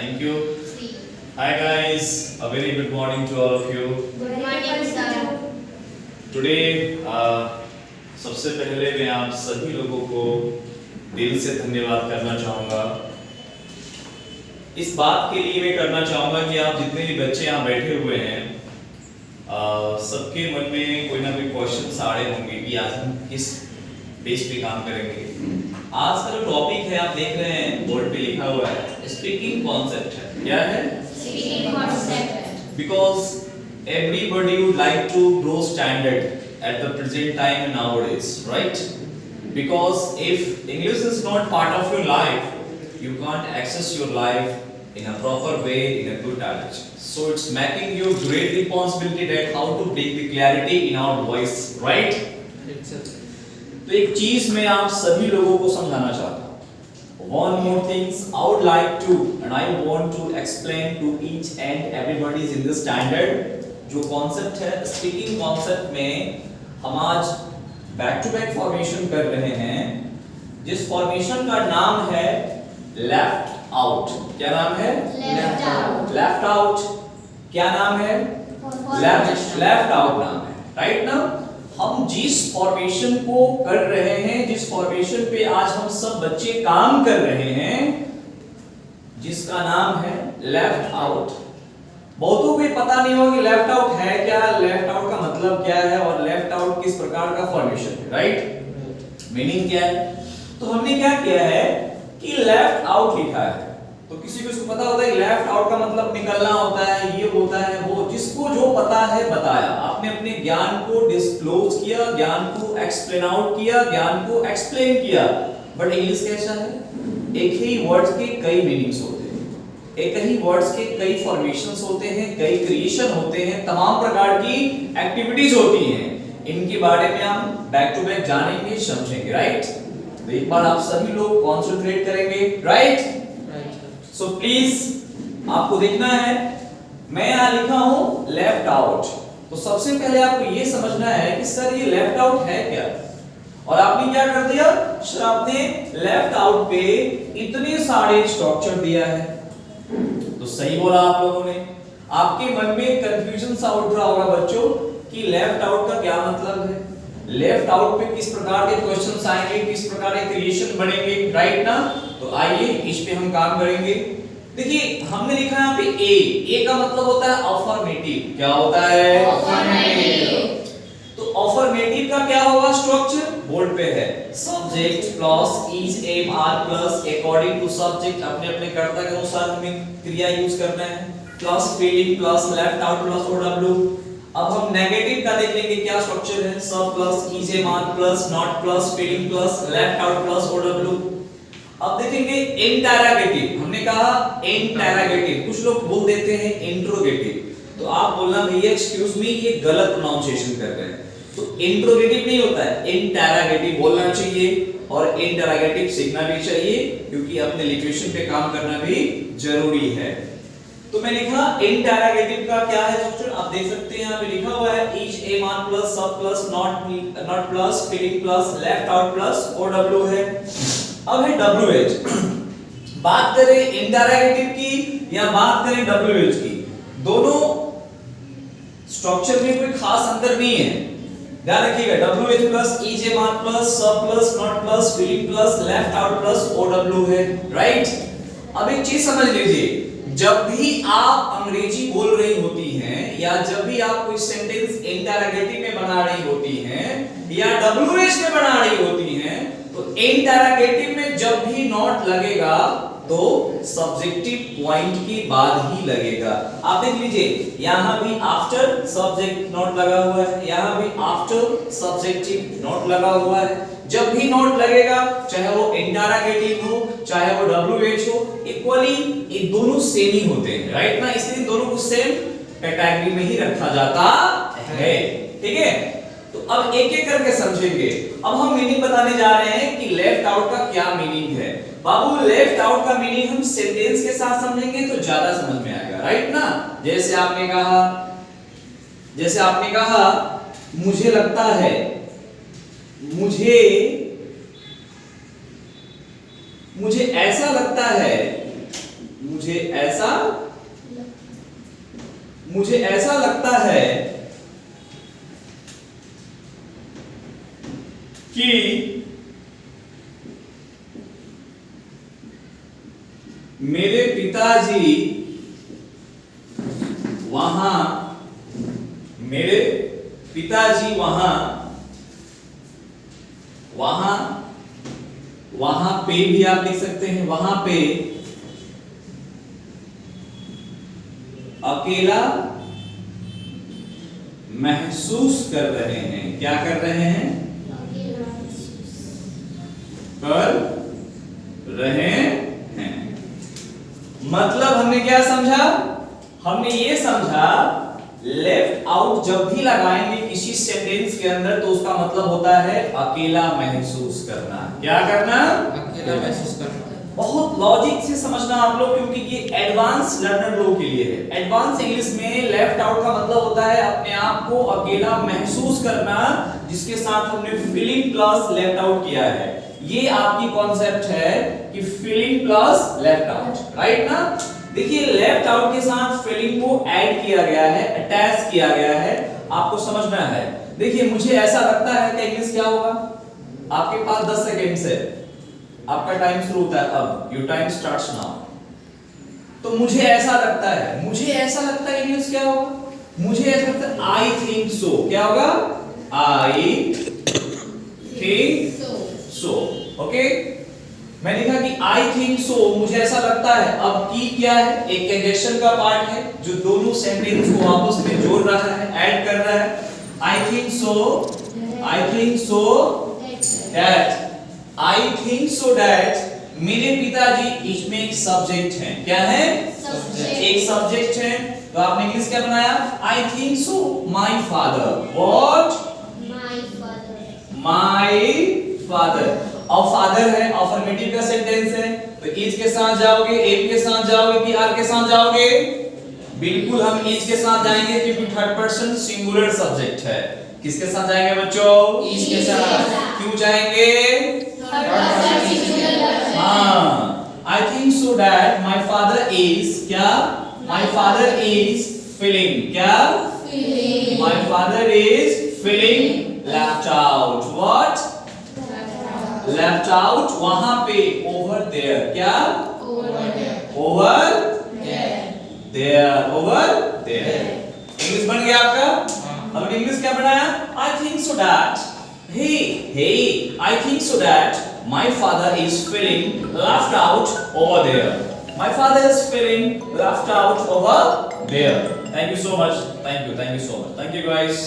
Thank you. Hi guys, a very good morning to all of you. Good morning, sir. Today सबसे पहले मैं आप सभी लोगों को दिल से धन्यवाद करना चाहूँगा। इस बात के लिए मैं करना चाहूँगा कि आप जितने भी बच्चे यहाँ बैठे हुए हैं सबके मन में कोई ना कोई क्वेश्चन आ रहे होंगे कि आज हम किस बेस पे काम करेंगे। आज का जो टॉपिक है आप देख रहे हैं बोर्ड पे लिखा हुआ है स्पीकिंग कॉन्सेप्ट है। क्या है? Speaking concept. Because everybody would like to grow standard at the present time nowadays, right? Because if English is not part of your life, you can't access your life in a proper way, in a good direction. So it's making you great responsibility that how to bring the clarity in our voice, right? तो एक चीज मैं आप सभी लोगों को समझाना चाहता हूँ। One more things I would like to and I want to explain to each and everybody in this standard जो कॉन्सेप्ट है स्पीकिंग कॉन्सेप्ट में हम आज बैक टू बैक फॉर्मेशन कर रहे हैं जिस फॉर्मेशन का नाम है लेफ्ट आउट। क्या नाम है? Left out. लेफ्ट आउट क्या नाम है? लेफ्ट आउट नाम है, राइट ना। हम जिस फॉर्मेशन को कर रहे हैं जिस फॉर्मेशन पे आज हम सब बच्चे काम कर रहे हैं जिसका नाम है लेफ्ट आउट। बहुतों को पता नहीं होगा कि लेफ्ट आउट है क्या, लेफ्ट आउट का मतलब क्या है और लेफ्ट आउट किस प्रकार का फॉर्मेशन है, राइट? मीनिंग क्या है? तो हमने क्या किया है कि लेफ्ट आउट लिखा है। तो किसी को इसको पता होता है लेफ्ट आउट का मतलब निकलना होता है, ये होता है, वो जिसको जो पता है बताया। आपने अपने ज्ञान को डिस्क्लोज किया, ज्ञान को एक्सप्लेन आउट किया, ज्ञान को एक्सप्लेन किया। बट इंग्लिश कैसा है? एक ही वर्ड्स के कई मीनिंग्स होते हैं, एक ही वर्ड्स के कई फॉर्मेशंस होते हैं, कई क्रिएशन होते हैं, तमाम प्रकार की एक्टिविटीज होती हैं। इनके बारे में हम बैक टू बैक जानेंगे, समझेंगे, राइट? तो एक बार आप सभी लोग कॉन्सेंट्रेट करेंगे, राइट? सो प्लीज आपको देखना है मैं यहां लिखा हूं लेफ्ट आउट। तो सबसे पहले आपको ये समझना है कि सर ये लेफ्ट आउट है क्या। और आपने क्या कर दिया सर, आपने लेफ्ट आउट पे इतने सारे स्ट्रक्चर दिया है। तो सही बोला आप लोगों ने। आपके मन में कंफ्यूजन सा उठ रहा होगा बच्चों कि लेफ्ट आउट का क्या मतलब है, लेफ्ट आउट पे किस प्रकार के क्वेश्चंस आएंगे, किस प्रकार के क्रिएशन बनेंगे, राइट ना। तो आइए इस पे हम काम करेंगे। देखिए हमने लिखा है यहाँ पे ए का मतलब होता है अफर्मेटिव। क्या होता है? Affirmative. तो अफर्मेटिव का क्या होगा स्ट्रक्चर? बोर्ड पे है subject plus is M R plus according to subject, अपने अपने कर्ता के अनुसार हमें क्रिया यूज करना है, plus feeling plus left out plus O W. अब हम नेगेटिव का देख लेंगे क्या स्ट्रक्चर है, sub plus is M R plus not plus feeling plus left out plus O W. अब देखेंगे इंटरोगेटिव। हमने कहा इंटरोगेटिव, कुछ लोग बोल देते हैं इंट्रोगेटिव। तो आप बोलना भैया एक्सक्यूज मी ये गलत प्रोनाउंसिएशन कर रहे हैं। तो इंट्रोगेटिव नहीं होता है, इंटरोगेटिव बोलना चाहिए और इंटरोगेटिव सीखना भी चाहिए क्योंकि अपने लिटरेचर पे काम करना भी जरूरी है। तो मैं लिखा इंटरोगेटिव का क्या है स्ट्रक्चर, आप देख सकते हैं यहाँ पे लिखा हुआ है is M R plus sub plus not plus feeling plus left out plus O W है। अब है WH। बात करें इंटरोगेटिव की या बात करें WH की, दोनों स्ट्रक्चर में कोई खास अंतर नहीं है। ध्यान रखिएगा WH plus is M R plus sub plus not plus feeling plus left out plus O W है, राइट? अब एक चीज समझ लीजिए, जब भी आप अंग्रेजी बोल रही होती हैं या जब भी आप कोई सेंटेंस इंटरोगेटिव में बना रही होती हैं या WH में बना रही होती हैं तो इंटरोगेटिव में जब भी नॉट लगेगा तो सब्जेक्टिव पॉइंट के बाद ही लगेगा। आप देख लीजिए यहां भी आफ्टर सब्जेक्ट नॉट लगा हुआ है, यहां भी आफ्टर सब्जेक्टिव नॉट लगा हुआ है। जब भी नॉट लगेगा चाहे वो इंटरोगेटिव हो चाहे वो WH हो, इक्वली ये दोनों सेम ही होते हैं, राइट ना। इसलिए दोनों को सेम कैटेगरी में ही रखा जाता है, ठीक है। तो अब एक एक करके समझेंगे। अब हम मीनिंग बताने जा रहे हैं कि लेफ्ट आउट का क्या मीनिंग है। बाबू लेफ्ट आउट का मीनिंग हम सेंटेंस के साथ समझेंगे तो ज्यादा समझ में आएगा, राइट ना। जैसे आपने कहा मुझे लगता है, मुझे ऐसा लगता है, मुझे ऐसा लगता है कि मेरे पिताजी वहां पे भी आप लिख सकते हैं, वहां पे अकेला महसूस कर रहे हैं। क्या कर रहे हैं? कर रहे हैं। मतलब हमने क्या समझा? हमने ये समझा लेफ्ट आउट जब भी लगाएंगे किसी सेंटेंस के अंदर तो उसका मतलब होता है अकेला महसूस करना। क्या करना? अकेला महसूस करना। बहुत लॉजिक से समझना आप लोग, क्योंकि ये एडवांस लर्नर लोगों के लिए है। एडवांस इंग्लिश में लेफ्ट आउट का मतलब होता है अपने आप को अकेला महसूस करना, जिसके साथ हमने फीलिंग प्लस लेफ्ट आउट किया है। ये आपकी कॉन्सेप्ट है कि feeling plus left out, right ना? देखिए लेफ्ट आउट के साथ फीलिंग को ऐड किया गया है, अटैच किया गया है, आपको समझना है। देखिए मुझे ऐसा लगता है कि इंग्लिश क्या होगा? आपके पास 10 सेकंड है, आपका टाइम शुरू होता है अब। Your time starts now. तो मुझे ऐसा लगता है इंग्लिश क्या होगा? मुझे ऐसा लगता है आई थिंक सो। क्या होगा? आई थिंक सो। ओके, मैं लिखा कि आई थिंक सो, मुझे ऐसा लगता है। अब की क्या है? एक कंजक्शन का पार्ट है जो दोनों सेंटेंस को आपस में जोड़ रहा है, ऐड कर रहा है। आई think so that, I think so that मेरे पिताजी इसमें एक सब्जेक्ट है। क्या है? एक सब्जेक्ट है। तो आपने इंग्लिश क्या बनाया? I think so my father. What? My father. और फादर है, अफर्मेटिव का सेंटेंस है, तो इज के साथ जाओगे, एम के साथ जाओगे कि आर के साथ जाओगे? बिल्कुल हम इज के साथ जाएंगे, क्योंकि थर्ड पर्सन सिंगुलर सब्जेक्ट है। किसके साथ जाएंगे बच्चों? इज के साथ। क्यों जाएंगे? हाँ, I think so that my father is क्या? माय फादर इज फीलिंग क्या? My father is feeling left out. What? Left out. वहां पे ओवर देयर। क्या? Over there. इंग्लिश बन गया आपका। अब इंग्लिश क्या बनाया? I think so that, hey I think so that my father is feeling left out over there. My father is feeling left out over there. Thank you so much. Thank you so much. Thank you guys.